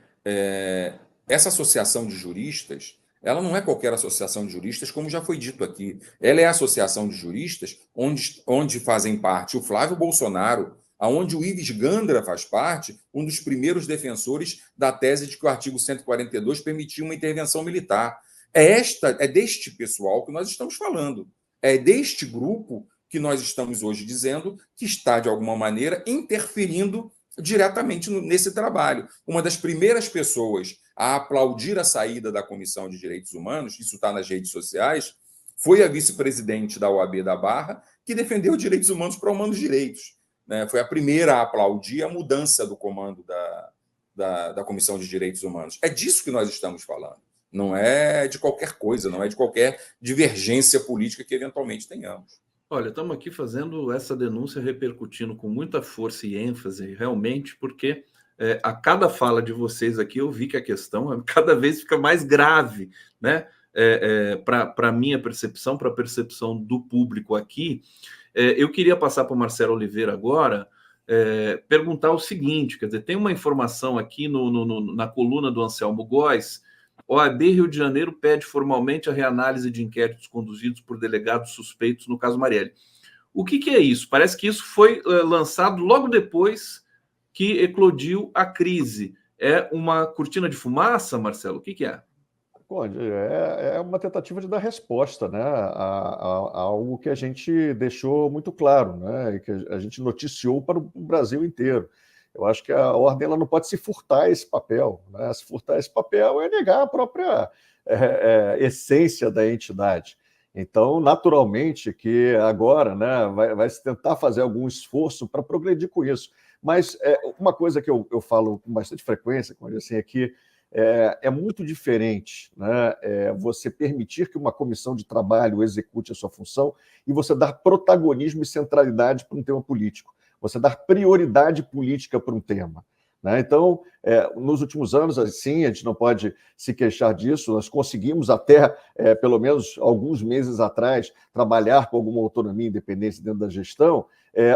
essa associação de juristas, Ela não é qualquer associação de juristas, como já foi dito aqui. Ela é a associação de juristas onde fazem parte o Flávio Bolsonaro, aonde o Ives Gandra faz parte, um dos primeiros defensores da tese de que o artigo 142 permitia uma intervenção militar. É deste pessoal que nós estamos falando. É deste grupo que nós estamos hoje dizendo que está, de alguma maneira, interferindo diretamente nesse trabalho. Uma das primeiras pessoas a aplaudir a saída da Comissão de Direitos Humanos, isso está nas redes sociais, foi a vice-presidente da OAB da Barra, que defendeu direitos humanos para humanos direitos. Né? Foi a primeira a aplaudir a mudança do comando da Comissão de Direitos Humanos. É disso que nós estamos falando. Não é de qualquer coisa, não é de qualquer divergência política que eventualmente tenhamos. Olha, estamos aqui fazendo essa denúncia, repercutindo com muita força e ênfase, realmente, porque a cada fala de vocês aqui eu vi que a questão cada vez fica mais grave, né? Para a minha percepção, para a percepção do público aqui. Eu queria passar para o Marcelo Oliveira agora, perguntar o seguinte, quer dizer, tem uma informação aqui na coluna do Anselmo Góes. OAB Rio de Janeiro pede formalmente a reanálise de inquéritos conduzidos por delegados suspeitos no caso Marielle. O que é isso? Parece que isso foi lançado logo depois que eclodiu a crise. É uma cortina de fumaça, Marcelo? O que é? Conde, é uma tentativa de dar resposta, né, a algo que a gente deixou muito claro, né, e que a gente noticiou para o Brasil inteiro. Eu acho que a ordem ela não pode se furtar a esse papel, né? Se furtar esse papel é negar a própria essência da entidade. Então, naturalmente, que agora, né, vai se tentar fazer algum esforço para progredir com isso. Mas uma coisa que eu falo com bastante frequência, como assim, é que é muito diferente, né, você permitir que uma comissão de trabalho execute a sua função e você dar protagonismo e centralidade para um tema político. Você dar prioridade política para um tema. Né? Então, nos últimos anos, assim, a gente não pode se queixar disso, nós conseguimos até, pelo menos alguns meses atrás, trabalhar com alguma autonomia e independência dentro da gestão,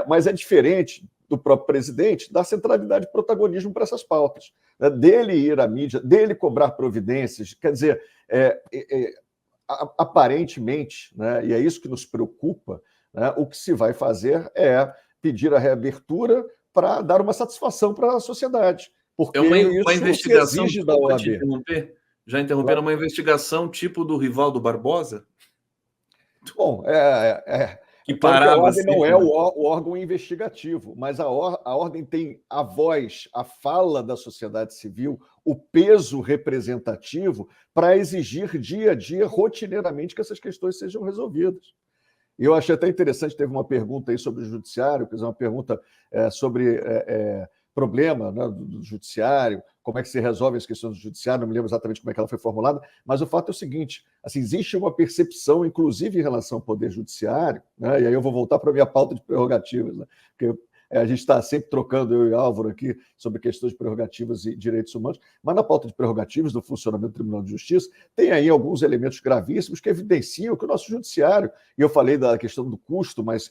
mas é diferente do próprio presidente dar centralidade e protagonismo para essas pautas, né? Dele ir à mídia, dele cobrar providências, quer dizer, aparentemente, né, e é isso que nos preocupa, né, o que se vai fazer é pedir a reabertura para dar uma satisfação para a sociedade. Porque uma isso investigação, se exige da OAB. Já interromperam, uma investigação tipo do Rivaldo Barbosa? Bom, que parava a ordem assim, não é o órgão investigativo, mas a ordem tem a voz, a fala da sociedade civil, o peso representativo para exigir dia a dia, rotineiramente, que essas questões sejam resolvidas. E eu achei até interessante, teve uma pergunta aí sobre o judiciário, quer dizer, uma pergunta sobre problema, né, do judiciário, como é que se resolve as questões do judiciário, não me lembro exatamente como é que ela foi formulada, mas o fato é o seguinte, assim, existe uma percepção, inclusive em relação ao Poder Judiciário, né, e aí eu vou voltar para a minha pauta de prerrogativas, né, porque a gente está sempre trocando, eu e Álvaro aqui, sobre questões de prerrogativas e direitos humanos, mas na pauta de prerrogativas do funcionamento do Tribunal de Justiça, tem aí alguns elementos gravíssimos que evidenciam que o nosso judiciário, e eu falei da questão do custo, mas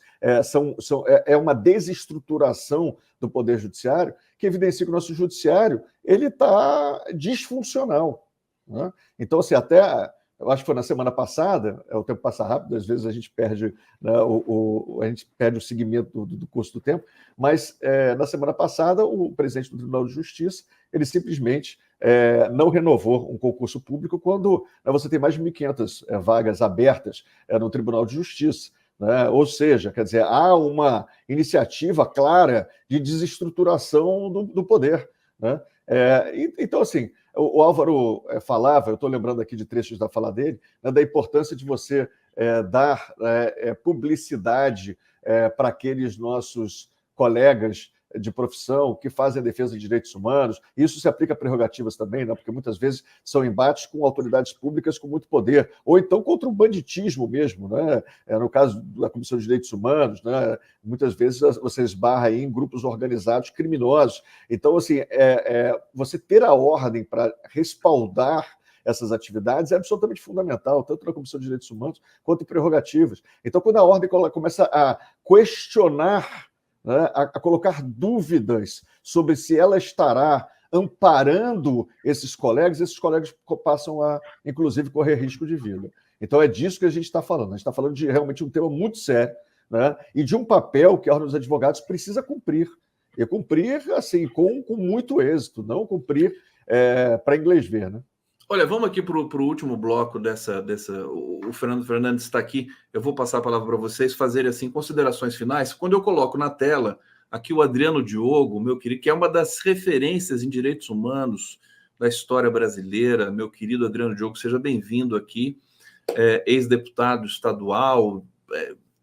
é uma desestruturação do Poder Judiciário, que evidencia que o nosso judiciário ele está disfuncional. Né? Então, assim, até... Eu acho que foi na semana passada, o tempo passa rápido, às vezes a gente perde, né, a gente perde o seguimento do curso do tempo, mas na semana passada o presidente do Tribunal de Justiça, ele simplesmente não renovou um concurso público quando você tem mais de 1.500 vagas abertas no Tribunal de Justiça. Né? Ou seja, quer dizer, há uma iniciativa clara de desestruturação do poder. Né? Então, assim, o Álvaro falava, eu estou lembrando aqui de trechos da fala dele, né, da importância de você dar publicidade para aqueles nossos colegas de profissão que fazem a defesa de direitos humanos. Isso se aplica a prerrogativas também, né? Porque muitas vezes são embates com autoridades públicas com muito poder, ou então contra o banditismo mesmo. Né? No caso da Comissão de Direitos Humanos, né? Muitas vezes você esbarra aí em grupos organizados criminosos. Então, assim, você ter a ordem para respaldar essas atividades é absolutamente fundamental, tanto na Comissão de Direitos Humanos quanto em prerrogativas. Então, quando a ordem começa a questionar, né, a colocar dúvidas sobre se ela estará amparando esses colegas passam a, inclusive, correr risco de vida. Então, é disso que a gente está falando. A gente está falando de realmente um tema muito sério, né? E de um papel que a Ordem dos Advogados precisa cumprir. E cumprir assim, com muito êxito, não cumprir para inglês ver, né? Olha, vamos aqui para o último bloco dessa. O Fernando Fernandes está aqui. Eu vou passar a palavra para vocês fazerem assim, considerações finais. Quando eu coloco na tela aqui o Adriano Diogo, meu querido, que é uma das referências em direitos humanos da história brasileira. Meu querido Adriano Diogo, seja bem-vindo aqui. Ex-deputado estadual,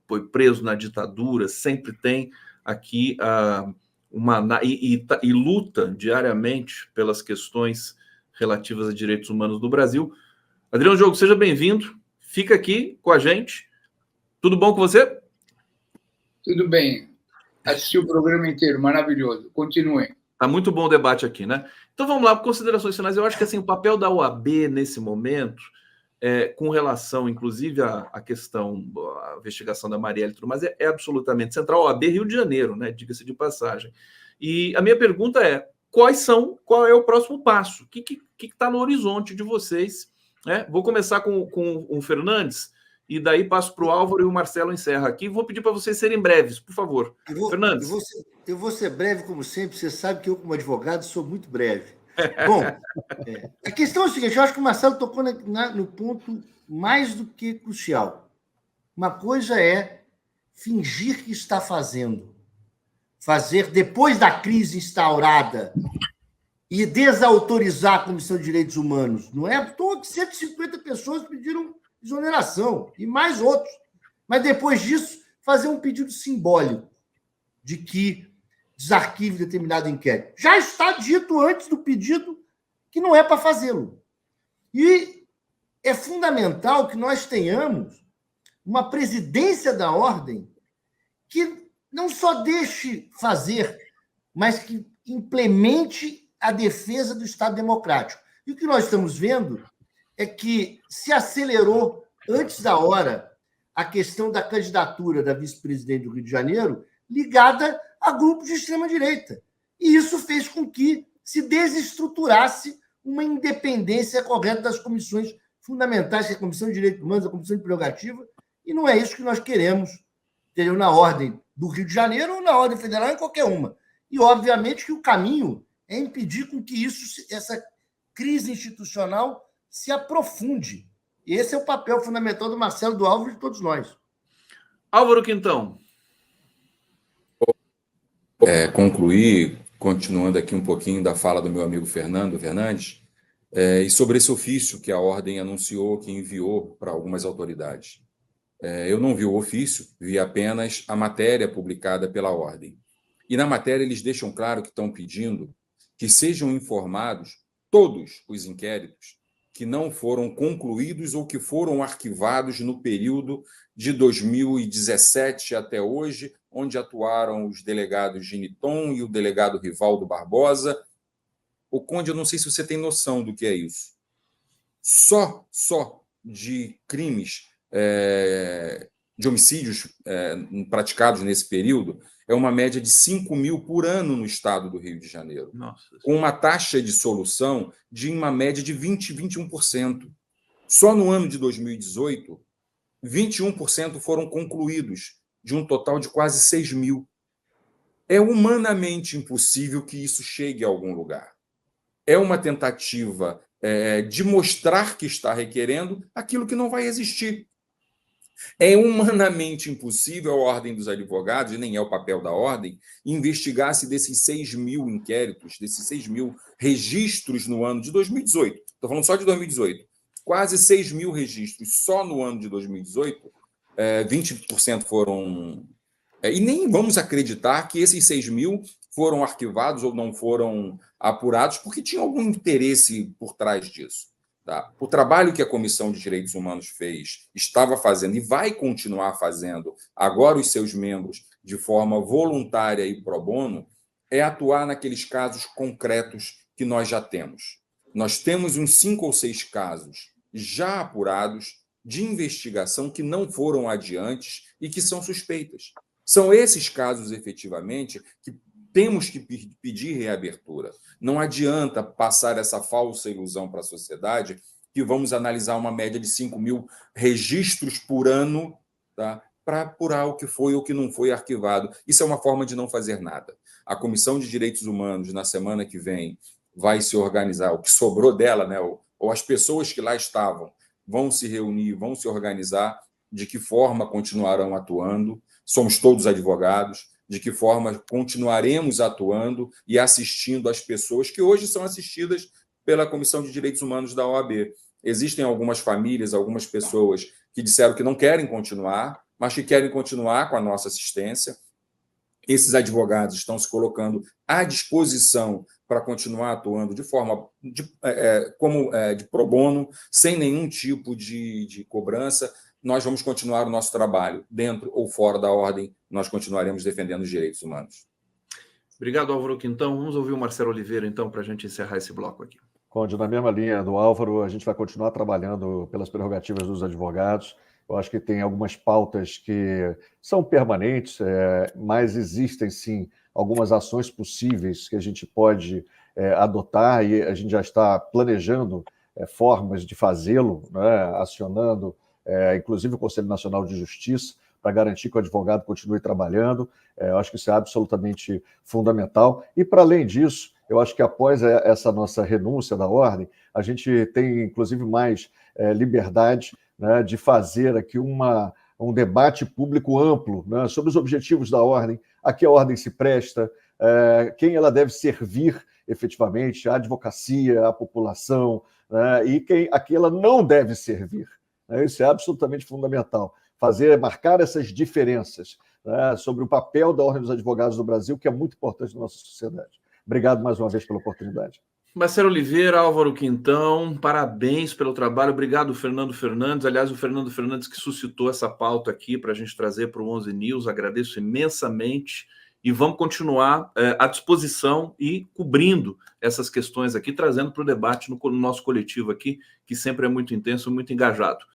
foi preso na ditadura, sempre tem aqui e luta diariamente pelas questões relativas a direitos humanos do Brasil. Adriano Diogo, seja bem-vindo. Fica aqui com a gente. Tudo bom com você? Tudo bem. Assisti o programa inteiro, maravilhoso. Continuem. Tá muito bom o debate aqui, né? Então vamos lá, considerações finais. Eu acho que assim, o papel da OAB nesse momento, com relação, inclusive, à questão, a investigação da Marielle e tudo mais, é absolutamente central. OAB Rio de Janeiro, né? Diga-se de passagem. E a minha pergunta é: qual é o próximo passo? O que está no horizonte de vocês? Né? Vou começar com o Fernandes, e daí passo para o Álvaro e o Marcelo encerra aqui. Vou pedir para vocês serem breves, por favor. Fernandes. Eu vou ser breve, como sempre. Você sabe que eu, como advogado, sou muito breve. Bom, a questão é a seguinte: eu acho que o Marcelo tocou no ponto mais do que crucial. Uma coisa é fingir que está fazer depois da crise instaurada e desautorizar a Comissão de Direitos Humanos. Não é à toa que 150 pessoas pediram exoneração, e mais outros. Mas depois disso, fazer um pedido simbólico de que desarquive determinado inquérito. Já está dito antes do pedido que não é para fazê-lo. E é fundamental que nós tenhamos uma presidência da ordem que não só deixe fazer, mas que implemente a defesa do Estado democrático. E o que nós estamos vendo é que se acelerou antes da hora a questão da candidatura da vice-presidente do Rio de Janeiro ligada a grupos de extrema-direita. E isso fez com que se desestruturasse uma independência correta das comissões fundamentais, que é a Comissão de Direitos Humanos, a Comissão de Prerrogativa, e não é isso que nós queremos, entendeu? Na ordem do Rio de Janeiro ou na ordem federal, em qualquer uma. E, obviamente, que o caminho é impedir com que essa crise institucional se aprofunde. E esse é o papel fundamental do Marcelo, do Álvaro e de todos nós. Álvaro Quintão. Concluir, continuando aqui um pouquinho da fala do meu amigo Fernando Fernandes, e sobre esse ofício que a Ordem anunciou, que enviou para algumas autoridades. Eu não vi o ofício, vi apenas a matéria publicada pela Ordem. E na matéria eles deixam claro que estão pedindo que sejam informados todos os inquéritos que não foram concluídos ou que foram arquivados no período de 2017 até hoje, onde atuaram os delegados Giniton e o delegado Rivaldo Barbosa. O Conde, eu não sei se você tem noção do que é isso. Só de crimes, de homicídios praticados nesse período, é uma média de 5 mil por ano no estado do Rio de Janeiro. Nossa. Com uma taxa de solução de uma média de 21%. Só no ano de 2018, 21% foram concluídos, de um total de quase 6 mil. É humanamente impossível que isso chegue a algum lugar. É uma tentativa de mostrar que está requerendo aquilo que não vai existir. É humanamente impossível a Ordem dos Advogados, e nem é o papel da Ordem, investigar se desses 6 mil inquéritos, desses 6 mil registros no ano de 2018, estou falando só de 2018, quase 6 mil registros só no ano de 2018, 20% foram... E nem vamos acreditar que esses 6 mil foram arquivados ou não foram apurados, porque tinha algum interesse por trás disso. Tá? O trabalho que a Comissão de Direitos Humanos estava fazendo e vai continuar fazendo, agora os seus membros, de forma voluntária e pro bono, é atuar naqueles casos concretos que nós já temos. Nós temos uns 5 ou 6 casos já apurados de investigação que não foram adiantes e que são suspeitas. São esses casos, efetivamente, que temos que pedir reabertura. Não adianta passar essa falsa ilusão para a sociedade que vamos analisar uma média de 5.000 registros por ano, tá, para apurar o que foi ou o que não foi arquivado. Isso é uma forma de não fazer nada. A Comissão de Direitos Humanos, na semana que vem, vai se organizar, o que sobrou dela, né, ou as pessoas que lá estavam, vão se reunir, vão se organizar, de que forma continuarão atuando, somos todos advogados, de que forma continuaremos atuando e assistindo as pessoas que hoje são assistidas pela Comissão de Direitos Humanos da OAB. Existem algumas famílias, algumas pessoas que disseram que não querem continuar, mas que querem continuar com a nossa assistência. Esses advogados estão se colocando à disposição para continuar atuando de forma de pro bono, sem nenhum tipo de cobrança. Nós vamos continuar o nosso trabalho, dentro ou fora da ordem, nós continuaremos defendendo os direitos humanos. Obrigado, Álvaro Quintão. Vamos ouvir o Marcelo Oliveira, então, para a gente encerrar esse bloco aqui. Conde, na mesma linha do Álvaro, a gente vai continuar trabalhando pelas prerrogativas dos advogados. Eu acho que tem algumas pautas que são permanentes, mas existem, sim, algumas ações possíveis que a gente pode adotar e a gente já está planejando formas de fazê-lo, né, acionando inclusive o Conselho Nacional de Justiça, para garantir que o advogado continue trabalhando. Eu acho que isso é absolutamente fundamental. E, para além disso, eu acho que após essa nossa renúncia da ordem, a gente tem, inclusive, mais liberdade, né, de fazer aqui um debate público amplo, né, sobre os objetivos da ordem, a que a ordem se presta, quem ela deve servir efetivamente, a advocacia, a população, né, e a que ela não deve servir. Isso é absolutamente fundamental. Marcar essas diferenças, né, sobre o papel da Ordem dos Advogados do Brasil, que é muito importante na nossa sociedade. Obrigado mais uma vez pela oportunidade. Marcelo Oliveira, Álvaro Quintão, parabéns pelo trabalho. Obrigado, Fernando Fernandes. Aliás, o Fernando Fernandes que suscitou essa pauta aqui para a gente trazer para o 11 News. Agradeço imensamente. E vamos continuar à disposição e cobrindo essas questões aqui, trazendo para o debate no nosso coletivo aqui, que sempre é muito intenso, muito engajado.